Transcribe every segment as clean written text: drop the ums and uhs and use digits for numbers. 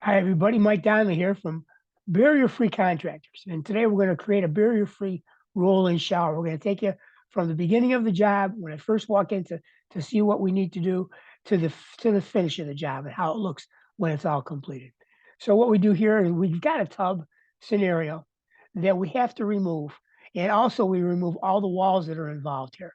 Hi, everybody. Mike Donnelly here from Barrier-Free Contractors. And today we're going to create a barrier-free roll-in shower. We're going to take you from the beginning of the job, when I first walk in to see what we need to do, to the finish of the job and how it looks when it's all completed. So what we do here is we've got a tub scenario that we have to remove. And also we remove all the walls that are involved here.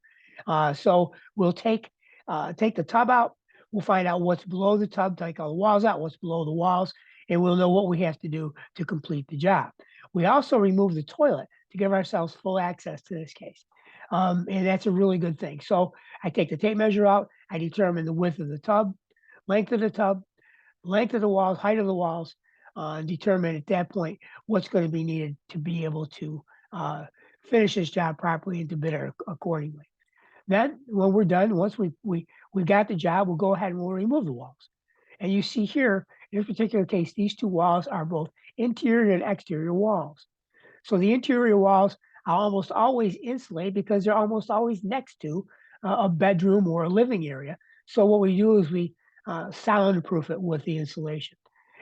So we'll take the tub out. We'll find out what's below the tub, take all the walls out, what's below the walls, and we'll know what we have to do to complete the job. We also remove the toilet to give ourselves full access to this case. And that's a really good thing. So I take the tape measure out, I determine the width of the tub, length of the tub, length of the walls, height of the walls, and determine at that point what's going to be needed to be able to finish this job properly and to bid it accordingly. Then when we're done, once we got the job, we'll go ahead and we'll remove the walls. And you see here, in this particular case, these two walls are both interior and exterior walls. So the interior walls are almost always insulated because they're almost always next to a bedroom or a living area. So what we do is we soundproof it with the insulation.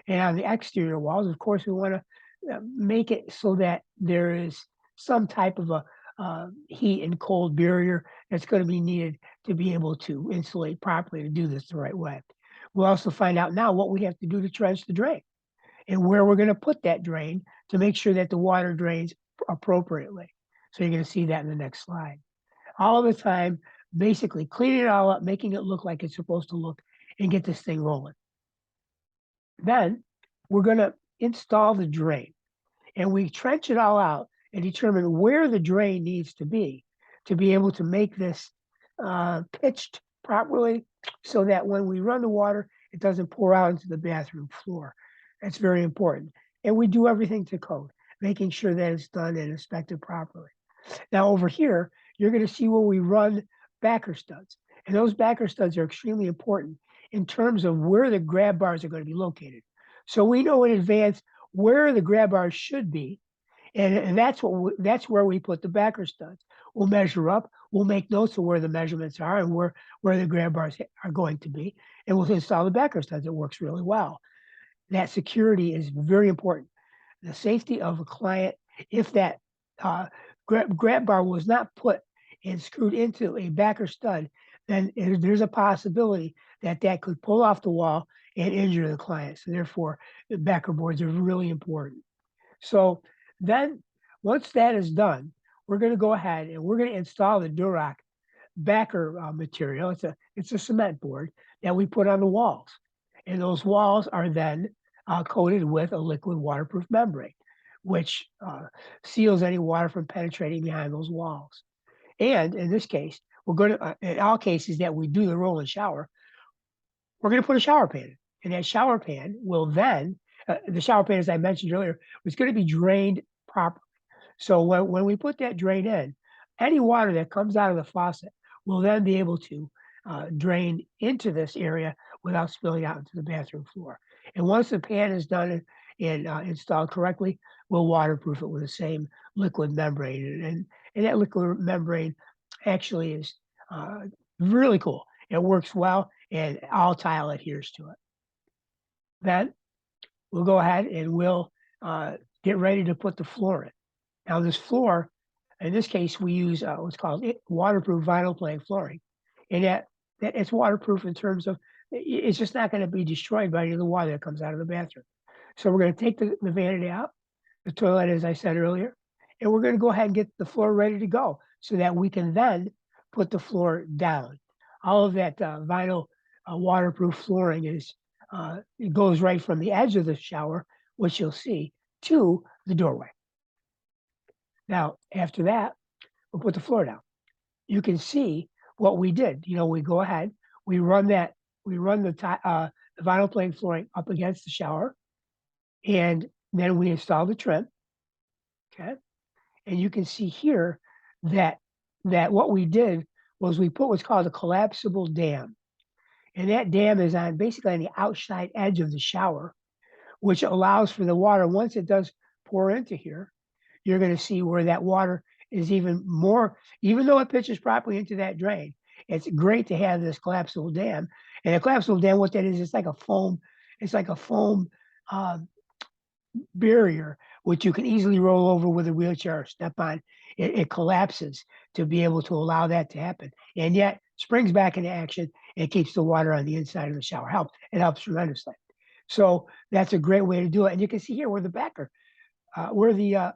And on the exterior walls, of course, we want to make it so that there is some type of a heat and cold barrier that's going to be needed to be able to insulate properly to do this the right way. We'll also find out now what we have to do to trench the drain and where we're going to put that drain to make sure that the water drains appropriately. So you're going to see that in the next slide. All of the time, basically cleaning it all up, making it look like it's supposed to look, and get this thing rolling. Then we're going to install the drain, and we trench it all out and determine where the drain needs to be able to make this pitched properly so that when we run the water, it doesn't pour out into the bathroom floor. That's very important. And we do everything to code, making sure that it's done and inspected properly. Now over here, you're going to see where we run backer studs. And those backer studs are extremely important in terms of where the grab bars are going to be located. So we know in advance where the grab bars should be, and that's where we put the backer studs. We'll measure up, we'll make notes of where the measurements are and where the grab bars are going to be, and we'll install the backer studs. It works really well. That security is very important. The safety of a client, if that grab bar was not put and screwed into a backer stud, then there's a possibility that that could pull off the wall and injure the client. So therefore, the backer boards are really important. So then once that is done, we're going to go ahead and we're going to install the Duroc backer material. It's a cement board that we put on the walls. And those walls are then coated with a liquid waterproof membrane, which seals any water from penetrating behind those walls. And in this case, we're going to, in all cases that we do the roll and shower, we're going to put a shower pan in. And that shower pan will then, the shower pan, as I mentioned earlier, was going to be drained properly. So when we put that drain in, any water that comes out of the faucet will then be able to drain into this area without spilling out into the bathroom floor. And once the pan is done and installed correctly, we'll waterproof it with the same liquid membrane. And that liquid membrane actually is really cool. It works well, and all tile adheres to it. Then we'll go ahead and we'll get ready to put the floor in. Now this floor, in this case, we use what's called waterproof vinyl plank flooring. And that it's waterproof in terms of it's just not going to be destroyed by any of the water that comes out of the bathroom. So we're going to take the vanity out, the toilet, as I said earlier, and we're going to go ahead and get the floor ready to go so that we can then put the floor down. All of that vinyl waterproof flooring it goes right from the edge of the shower, which you'll see, to the doorway. Now, after that, we'll put the floor down. You can see what we did. We go ahead, we run the vinyl plank flooring up against the shower, and then we install the trim. Okay, and you can see here that what we did was we put what's called a collapsible dam, and that dam is basically on the outside edge of the shower, which allows for the water, once it does pour into here, you're going to see where that water is even more, even though it pitches properly into that drain. It's great to have this collapsible dam. And a collapsible dam, what that is, it's like a foam barrier, which you can easily roll over with a wheelchair or step on. It collapses to be able to allow that to happen, and yet springs back into action and keeps the water on the inside of the shower. It helps tremendously. So that's a great way to do it. And you can see here where the backer, where the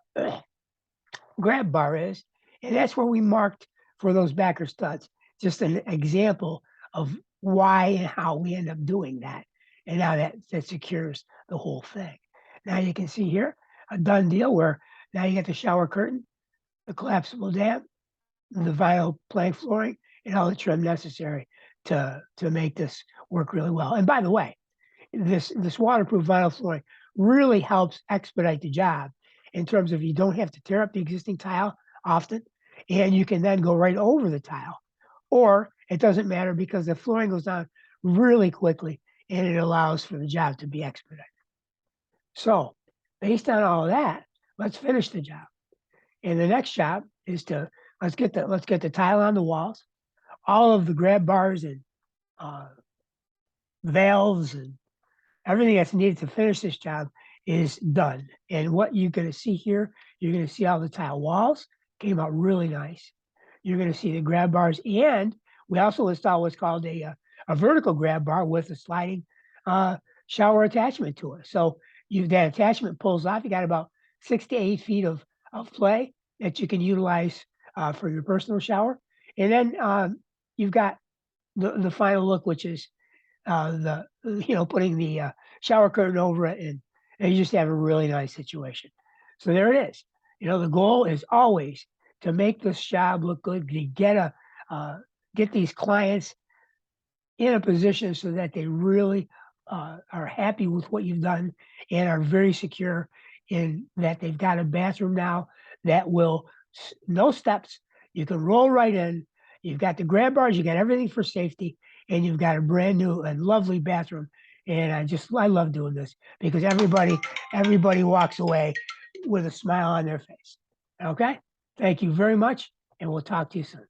grab bar is, and that's where we marked for those backer studs. Just an example of why and how we end up doing that, and now that secures the whole thing. Now you can see here a done deal where now you got the shower curtain, the collapsible dam, the vinyl plank flooring, and all the trim necessary to make this work really well. And by the way, this waterproof vinyl flooring really helps expedite the job in terms of you don't have to tear up the existing tile often, and you can then go right over the tile, or it doesn't matter because the flooring goes down really quickly and it allows for the job to be expedited. So based on all of that, let's finish the job. And the next job is to let's get the tile on the walls, all of the grab bars and valves and everything that's needed to finish this job is done. And what you're going to see here, you're going to see all the tile walls came out really nice. You're going to see the grab bars, and we also installed what's called a vertical grab bar with a sliding shower attachment to it. So that attachment pulls off. You got about 6 to 8 feet of play that you can utilize for your personal shower. And then you've got the final look, which is putting the shower curtain over it, and you just have a really nice situation. So there it is. The goal is always to make this job look good, to get these clients in a position so that they really are happy with what you've done and are very secure in that they've got a bathroom now that will, no steps, you can roll right in. You've got the grab bars, you got everything for safety, and you've got a brand new and lovely bathroom. And I love doing this because everybody walks away with a smile on their face. Okay? Thank you very much, and we'll talk to you soon.